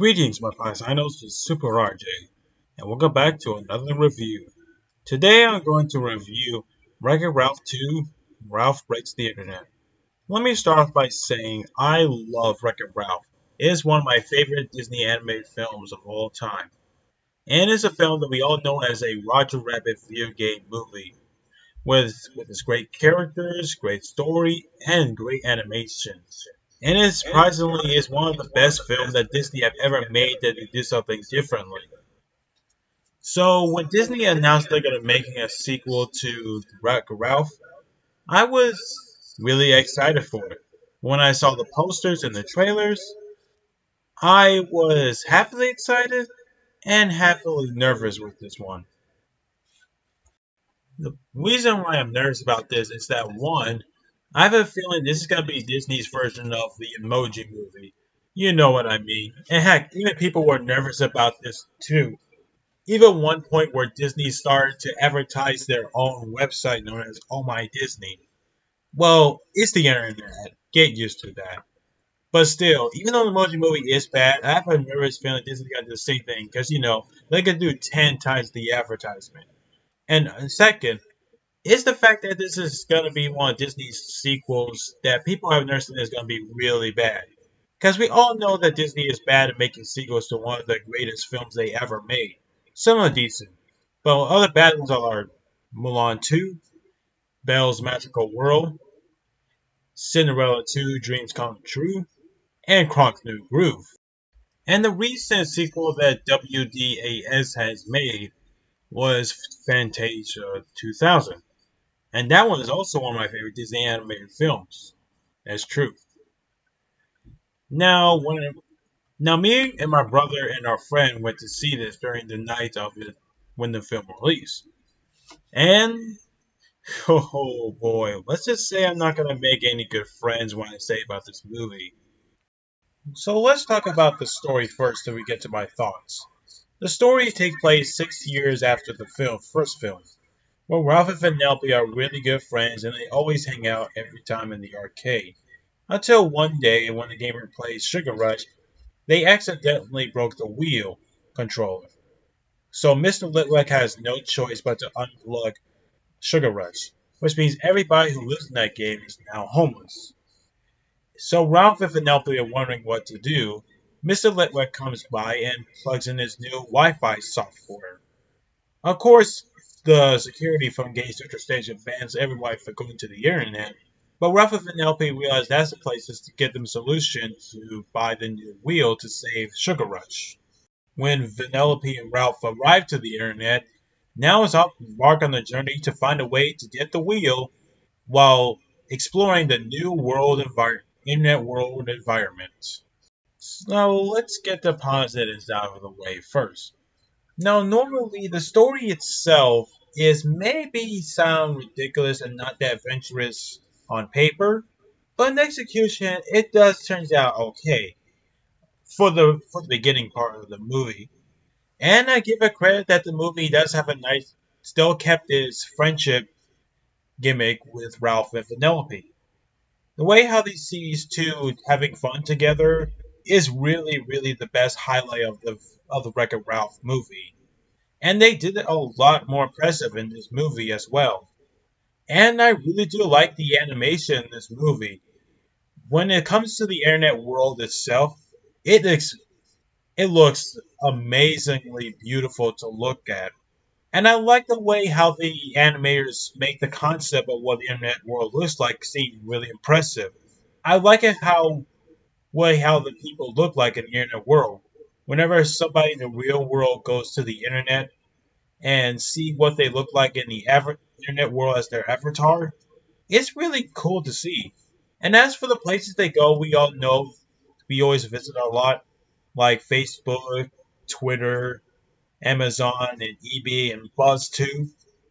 Greetings, my Paisanos, this is Super RJ, and welcome back to another review. Today I'm going to review Wreck-It Ralph 2, Ralph Breaks the Internet. Let me start off by saying I love Wreck-It Ralph. It is one of my favorite Disney animated films of all time, and it's a film that we all know as a Roger Rabbit video game movie, with its great characters, great story, and great animations. And it surprisingly is one of the best films that Disney have ever made that they do something differently. So when Disney announced they're gonna making a sequel to Wreck Ralph, I was really excited for it. When I saw the posters and the trailers, I was happily excited and happily nervous with this one. The reason why I'm nervous about this is that one, I have a feeling this is gonna be Disney's version of the Emoji Movie. You know what I mean. And heck, even people were nervous about this too. Even one point where Disney started to advertise their own website known as Oh My Disney. Well, it's the internet. Get used to that. But still, even though the Emoji Movie is bad, I have a nervous feeling Disney's gonna do the same thing because they could do 10 times the advertisement. And second, is the fact that this is going to be one of Disney's sequels that people have understood is going to be really bad. Because we all know that Disney is bad at making sequels to one of the greatest films they ever made. Some are decent, but other bad ones are Mulan 2, Belle's Magical World, Cinderella 2 Dreams Come True, and Kronk's New Groove. And the recent sequel that WDAS has made was Fantasia 2000. And that one is also one of my favorite Disney animated films. That's true. Now, now me and my brother and our friend went to see this during the night of it when the film released. And oh boy, let's just say I'm not gonna make any good friends when I say about this movie. So let's talk about the story first till we get to my thoughts. The story takes place 6 years after the first film. Well, Ralph and Penelope are really good friends and they always hang out every time in the arcade. Until one day, when the gamer plays Sugar Rush, they accidentally broke the wheel controller. So Mr. Litwick has no choice but to unplug Sugar Rush, which means everybody who lives in that game is now homeless. So Ralph and Penelope are wondering what to do. Mr. Litwick comes by and plugs in his new Wi-Fi software. Of course, the security from Game Central Station bans everybody from going to the internet, but Ralph and Penelope realize that's the place to get them a solution to buy the new wheel to save Sugar Rush. When Penelope and Ralph arrive to the internet, now is embark on the journey to find a way to get the wheel while exploring the new internet world environment. So let's get the positives out of the way first. Now, normally the story itself is maybe sound ridiculous and not that adventurous on paper, but in execution it does turns out okay for the beginning part of the movie. And I give it credit that the movie does have a nice, still kept its friendship gimmick with Ralph and Penelope. The way how they see these two having fun together is really the best highlight of the Wreck-It Ralph movie. And they did it a lot more impressive in this movie as well. And I really do like the animation in this movie. When it comes to the internet world itself, it looks amazingly beautiful to look at. And I like the way how the animators make the concept of what the internet world looks like seem really impressive. I like it how the people look like in the internet world. Whenever somebody in the real world goes to the internet and see what they look like in the internet world as their avatar, it's really cool to see. And as for the places they go, we all know we always visit a lot, like Facebook, Twitter, Amazon, and eBay, and Buzz too.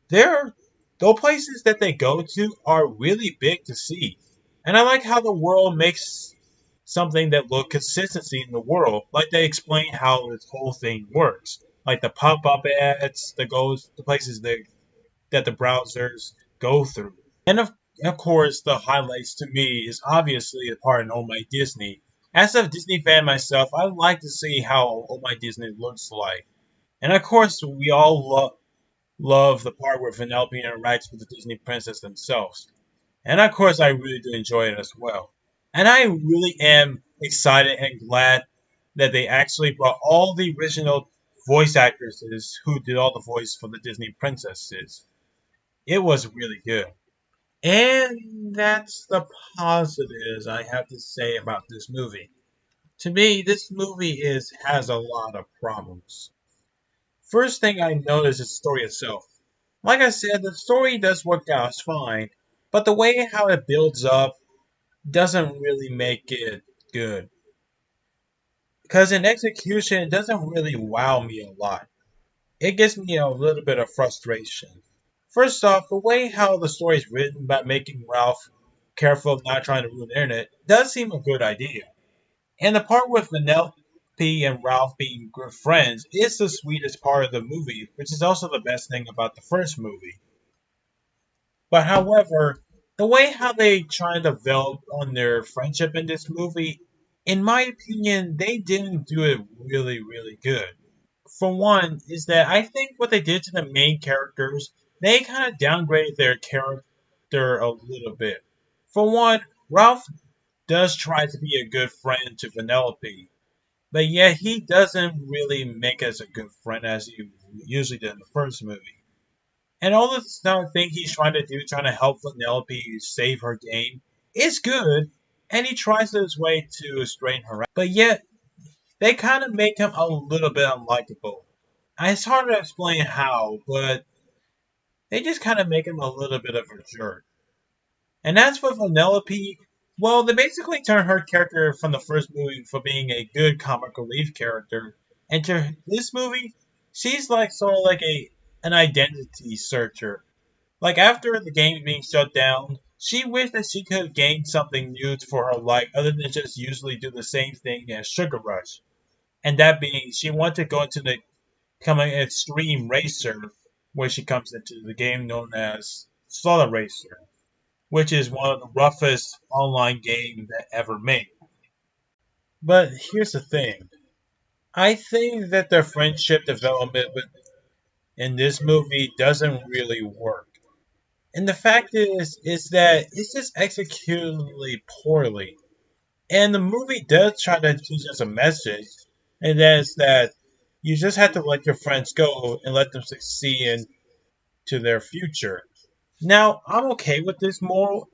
They're those places that they go to are really big to see. And I like how the world makes something that look consistency in the world. Like they explain how this whole thing works. Like the pop-up ads, the places that the browsers go through. And of course, the highlights to me is obviously the part in Oh My Disney. As a Disney fan myself, I like to see how all my Disney looks like. And of course, we all love the part where Vanellope interacts with the Disney princess themselves. And of course, I really do enjoy it as well. And I really am excited and glad that they actually brought all the original voice actresses who did all the voice for the Disney princesses. It was really good. And that's the positives I have to say about this movie. To me, this movie is has a lot of problems. First thing I notice is the story itself. Like I said, the story does work out it's fine, but the way how it builds up doesn't really make it good. Because in execution, it doesn't really wow me a lot. It gives me a little bit of frustration. First off, the way how the story is written about making Ralph careful of not trying to ruin the internet does seem a good idea. And the part with Vanellope and Ralph being good friends is the sweetest part of the movie, which is also the best thing about the first movie. But however, the way how they try to develop on their friendship in this movie, in my opinion, they didn't do it really good. For one, is that I think what they did to the main characters, they kind of downgraded their character a little bit. For one, Ralph does try to be a good friend to Vanellope, but yet he doesn't really make as a good friend as he usually did in the first movie. And all the thing he's trying to do, trying to help Vanellope save her game, is good, and he tries his way to straighten her out. But yet, they kind of make him a little bit unlikable. It's hard to explain how, but they just kind of make him a little bit of a jerk. And as for Vanellope, well, they basically turn her character from the first movie for being a good comic relief character into this movie. She's like sort of like an identity searcher. Like after the game being shut down, she wished that she could have gained something new for her life other than just usually do the same thing as Sugar Rush. And that being, she wanted to go into the become an extreme racer, where she comes into the game known as Slaughter Racer, which is one of the roughest online games that ever made. But here's the thing. I think that their friendship development in this movie doesn't really work. And the fact is that it's just executed poorly. And the movie does try to teach us a message, and that is that you just have to let your friends go and let them succeed into their future. Now, I'm okay with this moral,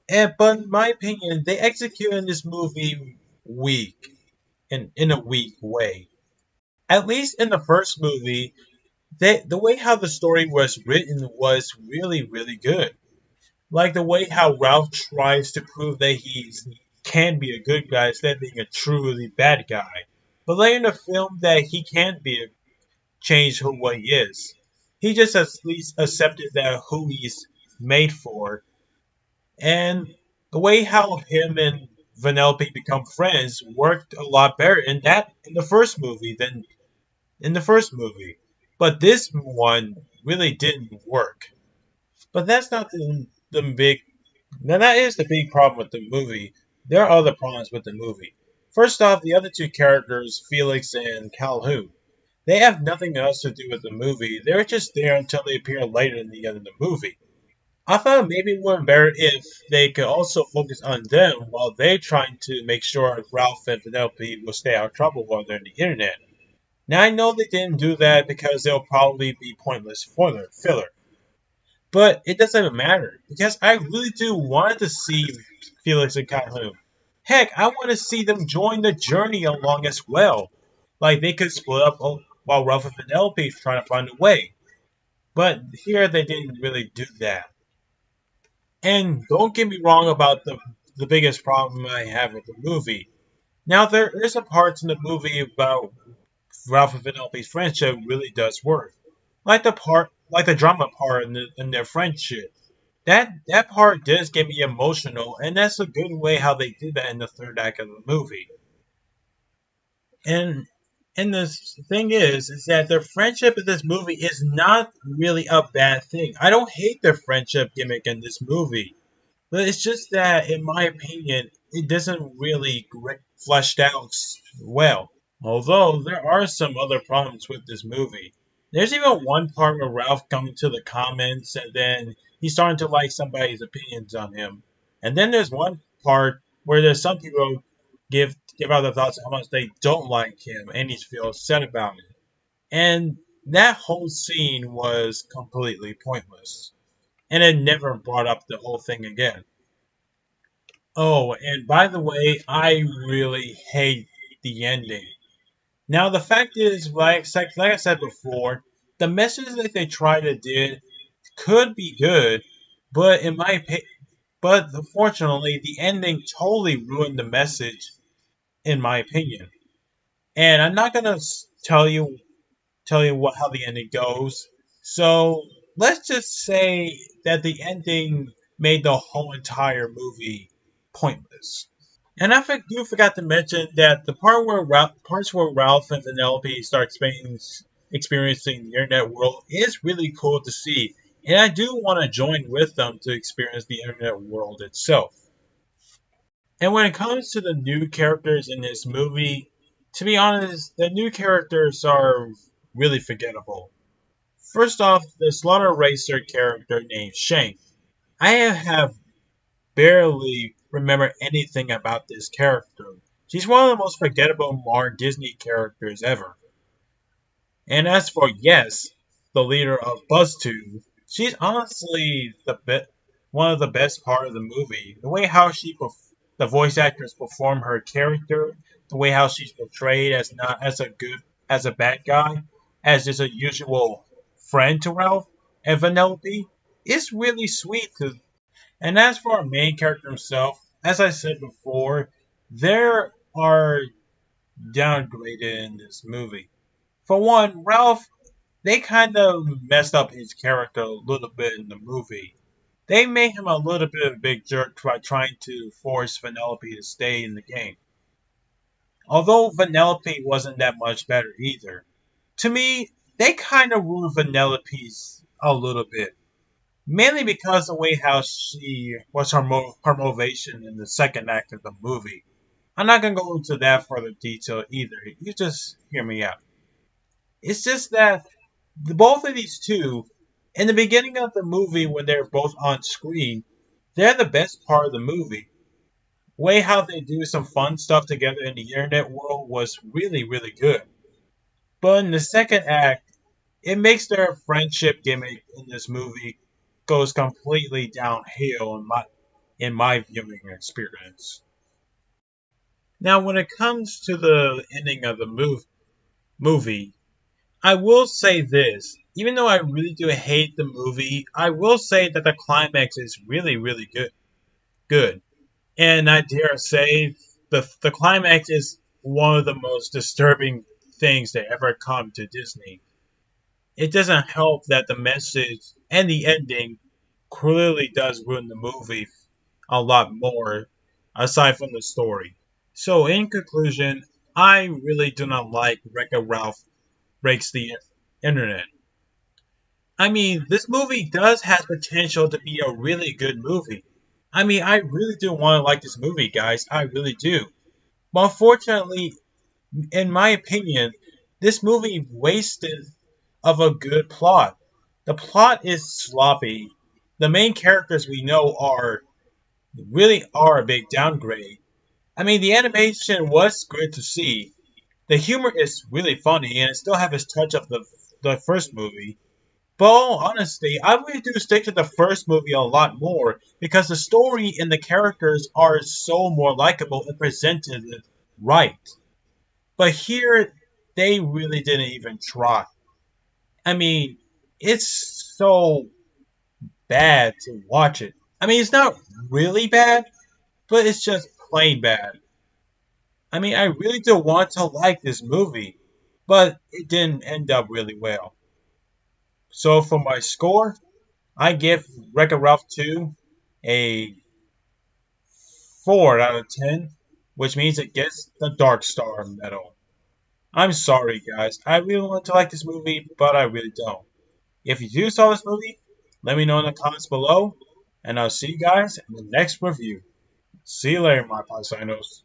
but in my opinion, they execute in this movie weak, in a weak way. At least in the first movie, the way how the story was written was really good. Like the way how Ralph tries to prove that he can be a good guy instead of being a truly bad guy. But later in the film, that he can't be a change who what he is. He just at least accepted that who he's made for. And the way how him and Vanellope become friends worked a lot better in the first movie than in the first movie. But this one really didn't work. But that's not the big. Now that is the big problem with the movie. There are other problems with the movie. First off, the other two characters, Felix and Calhoun, they have nothing else to do with the movie. They're just there until they appear later in the end of the movie. I thought maybe it would be better if they could also focus on them while they're trying to make sure Ralph and Penelope will stay out of trouble while they're on the internet. Now I know they didn't do that because they'll probably be pointless filler. But it doesn't matter because I really do want to see Felix and Calhoun. Heck, I want to see them join the journey along as well. Like they could split up while Ralph and Penelope trying to find a way. But here they didn't really do that. And don't get me wrong about the biggest problem I have with the movie. Now there is a part in the movie about Ralph and Penelope's friendship really does work. Like the drama part in their friendship. That part does get me emotional, and that's a good way how they did that in the third act of the movie. And the thing is that their friendship in this movie is not really a bad thing. I don't hate their friendship gimmick in this movie. But it's just that, in my opinion, it doesn't really fleshed out well. Although there are some other problems with this movie. There's even one part where Ralph comes to the comments and then he's starting to like somebody's opinions on him. And then there's one part where there's some people give out their thoughts on how much they don't like him and he feels upset about it. And that whole scene was completely pointless. And it never brought up the whole thing again. Oh, and by the way, I really hate the ending. Now, the fact is, like I said before, the message that they tried to do could be good, but in my opinion, but unfortunately, the ending totally ruined the message, in my opinion. And I'm not gonna tell you what how the ending goes. So let's just say that the ending made the whole entire movie pointless. And you forgot to mention that the parts where Ralph and Vanellope start experiencing the internet world is really cool to see. And I do want to join with them to experience the internet world itself. And when it comes to the new characters in this movie, to be honest, the new characters are really forgettable. First off, the Slaughter Racer character named Shane. I have barely remember anything about this character. She's one of the most forgettable modern Disney characters ever. And as for Yes, the leader of BuzzTube, she's honestly one of the best part of the movie. The way how the voice actors perform her character, the way how she's portrayed as not as a bad guy, as just a usual friend to Ralph and Vanellope, it's really sweet to and as for our main character himself, as I said before, there are downgraded in this movie. For one, Ralph, they kind of messed up his character a little bit in the movie. They made him a little bit of a big jerk by trying to force Vanellope to stay in the game. Although Vanellope wasn't that much better either. To me, they kind of ruined Vanellope's a little bit. Mainly because of the way how she was her motivation in the second act of the movie. I'm not gonna go into that further detail either. You just hear me out. It's just that both of these two, in the beginning of the movie when they're both on screen, they're the best part of the movie. Way how they do some fun stuff together in the internet world was really, really good. But in the second act, it makes their friendship gimmick in this movie goes completely downhill in my viewing experience. Now, when it comes to the ending of the movie, I will say this. Even though I really do hate the movie, I will say that the climax is really, really good. Good. And I dare say the climax is one of the most disturbing things that ever come to Disney. It doesn't help that the message and the ending clearly does ruin the movie a lot more, aside from the story. So, in conclusion, I really do not like Wreck-It Ralph Breaks the Internet. I mean, this movie does have potential to be a really good movie. I mean, I really do want to like this movie, guys. I really do. But unfortunately, in my opinion, this movie wasted of a good plot. The plot is sloppy. The main characters we know are a big downgrade. I mean, the animation was good to see. The humor is really funny, and it still have its touch of the first movie. But honestly, I really do stick to the first movie a lot more because the story and the characters are so more likable and presented right. But here, they really didn't even try. I mean, it's so bad to watch it. I mean, it's not really bad, but it's just plain bad. I mean, I really do want to like this movie, but it didn't end up really well. So for my score, I give Wreck-It Ralph 2 a 4 out of 10, which means it gets the Dark Star medal. I'm sorry, guys. I really want to like this movie, but I really don't. If you do saw this movie, let me know in the comments below. And I'll see you guys in the next review. See you later, my paisanos.